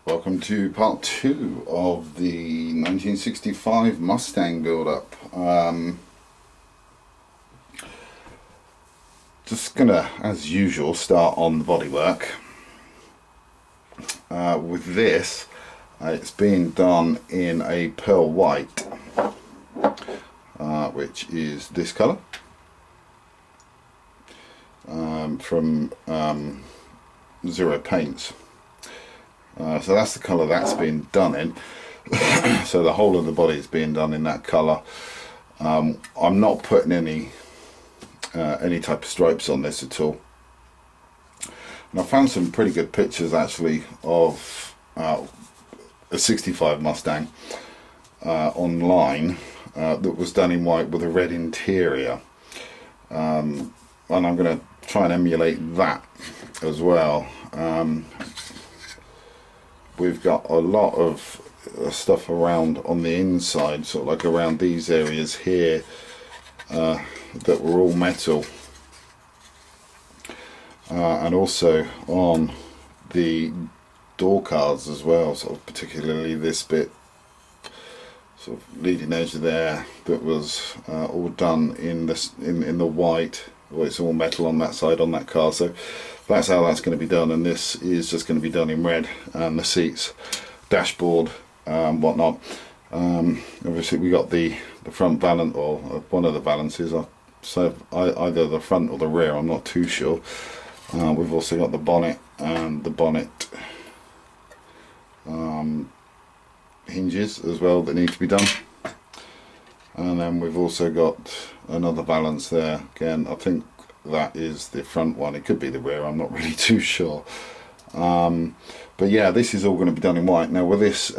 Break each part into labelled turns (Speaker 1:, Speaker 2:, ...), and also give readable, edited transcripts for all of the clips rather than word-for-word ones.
Speaker 1: Welcome to part 2 of the 1965 Mustang build-up. Just gonna, as usual, start on the bodywork. With this, it's being done in a pearl white, which is this colour, from Zero Paints. So that's the colour that's been done in. So the whole of the body is being done in that colour. I'm not putting any type of stripes on this at all. And I found some pretty good pictures actually of a 65 Mustang online that was done in white with a red interior. And I'm going to try and emulate that as well. We've got a lot of stuff around on the inside, sort of like around these areas here, that were all metal, and also on the door cards as well, sort of particularly this bit, sort of leading edge there, that was all done in this in the white. Well, it's all metal on that side on that car, so that's how that's going to be done. And this is just going to be done in red, and the seats, dashboard, whatnot. Obviously we got the front balance, or one of the balances, so either the front or the rear, I'm not too sure. We've also got the bonnet and the bonnet hinges as well that need to be done. And then we've also got another balance there. Again, I think that is the front one. It could be the rear, I'm not really too sure. But yeah, this is all going to be done in white. Now with this,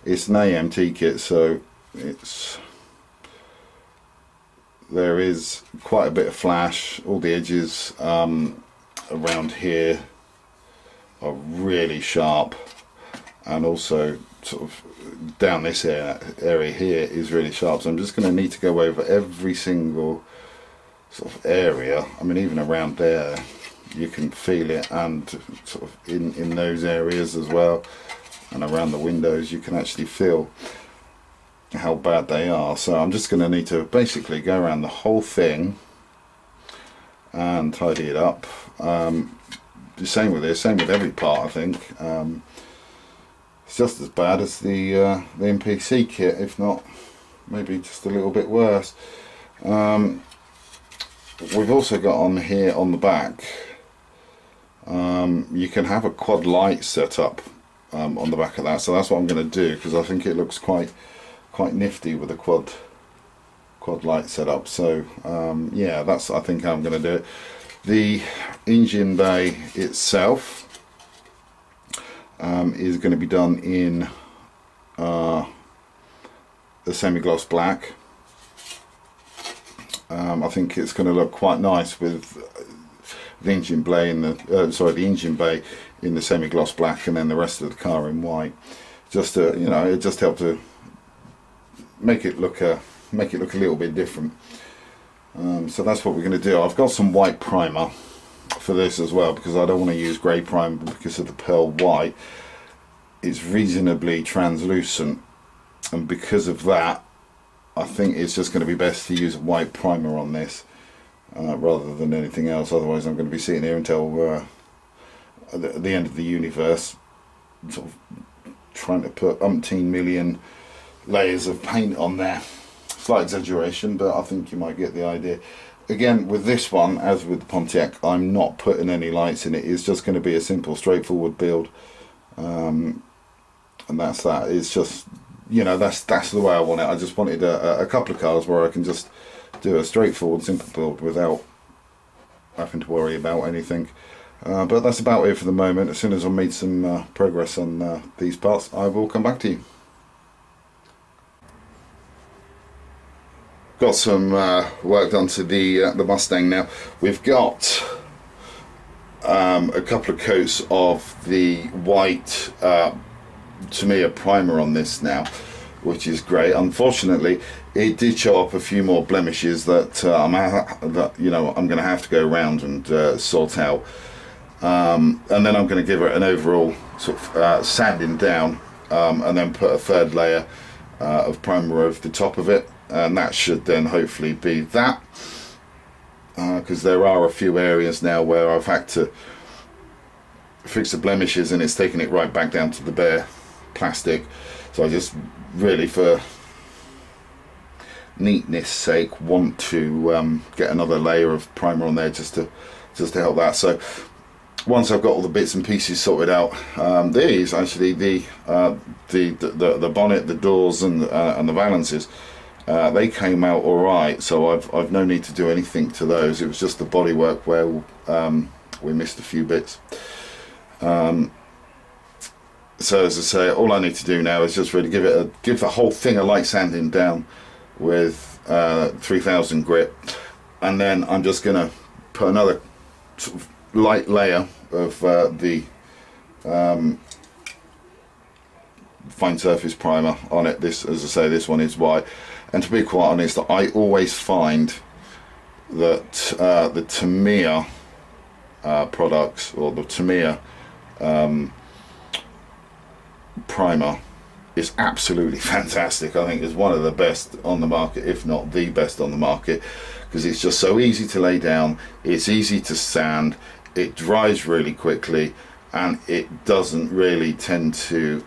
Speaker 1: it's an AMT kit, so there is quite a bit of flash. All the edges around here are really sharp, and also sort of down this area here is really sharp. So I'm just going to need to go over every single sort of area. I mean, even around there you can feel it, and sort of in those areas as well, and around the windows you can actually feel how bad they are. So I'm just going to need to basically go around the whole thing and tidy it up. The same with this, same with every part, I think. It's just as bad as the NPC kit, if not maybe just a little bit worse. We've also got on here on the back, you can have a quad light set up on the back of that, so that's what I'm going to do, because I think it looks quite nifty with a quad light set up. So yeah, that's, I think, how I'm going to do it. The engine bay itself is going to be done in the semi-gloss black. I think it's going to look quite nice with the engine bay in the engine bay in the semi-gloss black, and then the rest of the car in white. Just to, you know, it just helped to make it look a little bit different. So that's what we're going to do. I've got some white primer for this as well, because I don't want to use grey primer, because of the pearl white. It's reasonably translucent, and because of that, I think it's just going to be best to use a white primer on this rather than anything else. Otherwise I'm going to be sitting here until the end of the universe, sort of trying to put umpteen million layers of paint on there. Slight exaggeration, but I think you might get the idea. Again, with this one, as with the Pontiac, I'm not putting any lights in it. It's just going to be a simple, straightforward build, and that's that. It's just, you know, that's the way I want it. I just wanted a couple of cars where I can just do a straightforward, simple build without having to worry about anything. But that's about it for the moment. As soon as I've made some progress on these parts, I will come back to you. Got some work done to the Mustang now. We've got a couple of coats of the white to me a primer on this now, which is great. Unfortunately, it did show up a few more blemishes that I'm going to have to go around and sort out. and then I'm going to give it an overall sort of sanding down, and then put a third layer of primer over the top of it, and that should then hopefully be that, because there are a few areas now where I've had to fix the blemishes and it's taken it right back down to the bare plastic. So I just really, for neatness sake, want to get another layer of primer on there just to help that. So once I've got all the bits and pieces sorted out, these actually, the bonnet, the doors, and the valances, they came out all right. So I've no need to do anything to those. It was just the bodywork where we missed a few bits. So as I say, all I need to do now is just really give the whole thing a light sanding down with 3000 grit, and then I'm just going to put another sort of light layer of the fine surface primer on it. This, as I say, this one is white, and to be quite honest, I always find that the Tamiya products, or the Tamiya primer, is absolutely fantastic. I think it's one of the best on the market, if not the best on the market, because it's just so easy to lay down, it's easy to sand, it dries really quickly, and it doesn't really tend to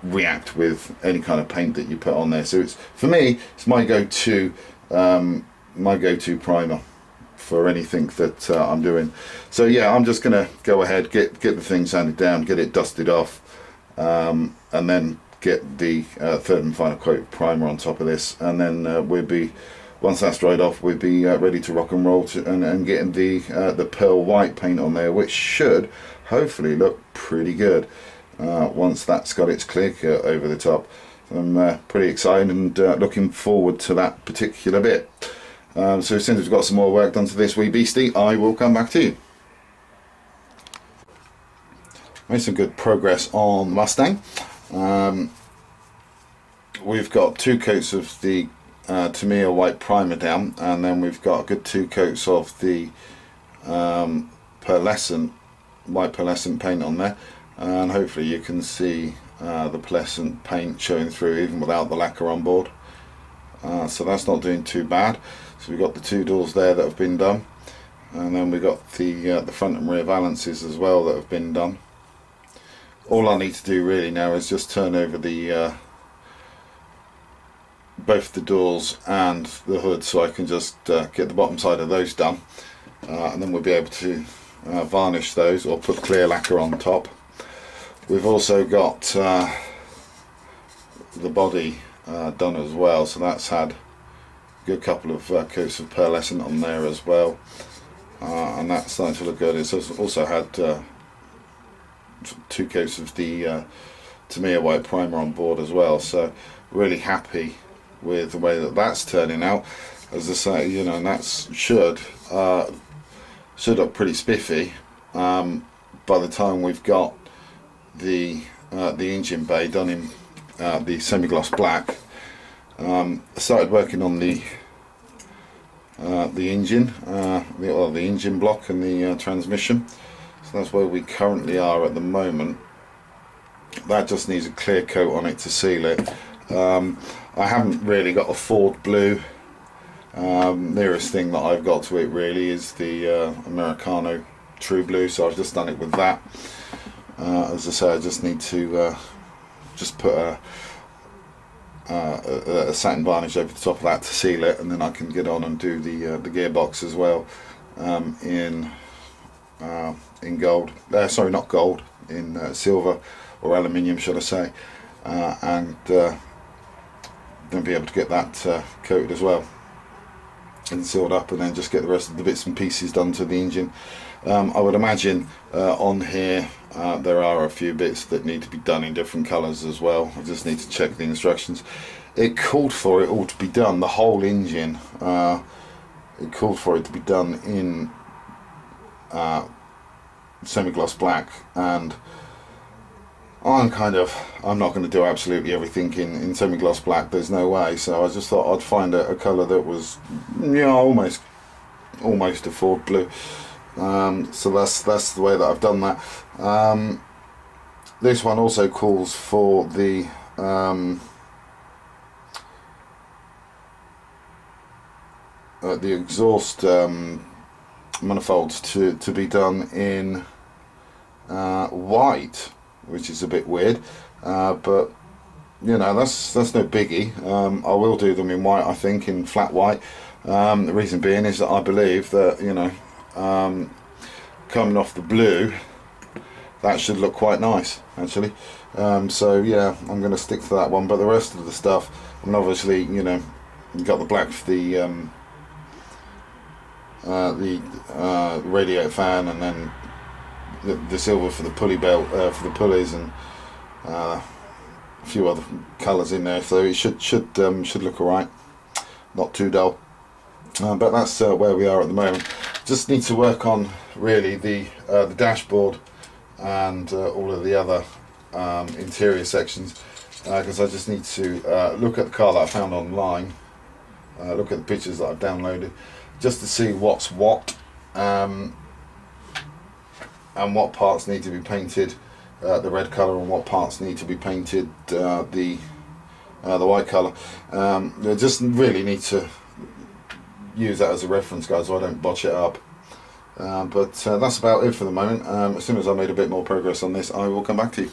Speaker 1: react with any kind of paint that you put on there. So it's, for me, it's my go-to primer for anything that I'm doing. So yeah, I'm just gonna go ahead, get the thing sanded down, get it dusted off, and then get the third and final coat of primer on top of this, and then we'll be, once that's dried off, we'll be ready to rock and roll and getting the pearl white paint on there, which should hopefully look pretty good once that's got its clear coat over the top. So I'm pretty excited and looking forward to that particular bit. So as soon as we've got some more work done to this wee beastie, I will come back to you. Made some good progress on the Mustang. We've got 2 coats of the Tamiya white primer down, and then we've got a good 2 coats of the white pearlescent paint on there, and hopefully you can see the pearlescent paint showing through even without the lacquer on board. So that's not doing too bad. So we've got the 2 doors there that have been done, and then we've got the front and rear valances as well that have been done. All I need to do really now is just turn over the both the doors and the hood, so I can just get the bottom side of those done, and then we'll be able to varnish those or put clear lacquer on top. We've also got the body done as well, so that's had a good couple of coats of pearlescent on there as well, and that's starting to look good. It's also had 2 coats of the Tamiya white primer on board as well, so really happy with the way that that's turning out. As I say, you know, and that should look pretty spiffy by the time we've got the engine bay done in the semi-gloss black. I started working on the engine, the engine block and the transmission. So that's where we currently are at the moment. That just needs a clear coat on it to seal it. I haven't really got a Ford blue. Nearest thing that I've got to it really is the Americano True Blue, so I've just done it with that. As I say, I just need to just put a satin varnish over the top of that to seal it, and then I can get on and do the gearbox as well in gold. Sorry, not gold, in silver or aluminium, should I say, and then be able to get that coated as well and sealed up, and then just get the rest of the bits and pieces done to the engine. I would imagine on here there are a few bits that need to be done in different colours as well. I just need to check the instructions. It called for it all to be done, the whole engine, it called for it to be done in semi-gloss black, and I'm not going to do absolutely everything in semi-gloss black, there's no way. So I just thought I'd find a colour that was, you know, almost a Ford blue, So that's the way that I've done that. This one also calls for the exhaust manifolds to be done in white, which is a bit weird, but you know, that's no biggie. I will do them in white, I think, in flat white. The reason being is that I believe that, you know, coming off the blue, that should look quite nice, actually. So yeah, I'm going to stick to that one. But the rest of the stuff, I mean, obviously, you know, you got the black for the radiator fan, and then the silver for the pulley belt, for the pulleys, and a few other colours in there. So it should look alright, not too dull. But that's where we are at the moment. Just need to work on really the dashboard and all of the other interior sections, because I just need to look at the car that I found online, look at the pictures that I've downloaded, just to see what's what, and what parts need to be painted the red colour, and what parts need to be painted the white colour. I just really need to use that as a reference, guys, so I don't botch it up. But that's about it for the moment. As soon as I made a bit more progress on this, I will come back to you.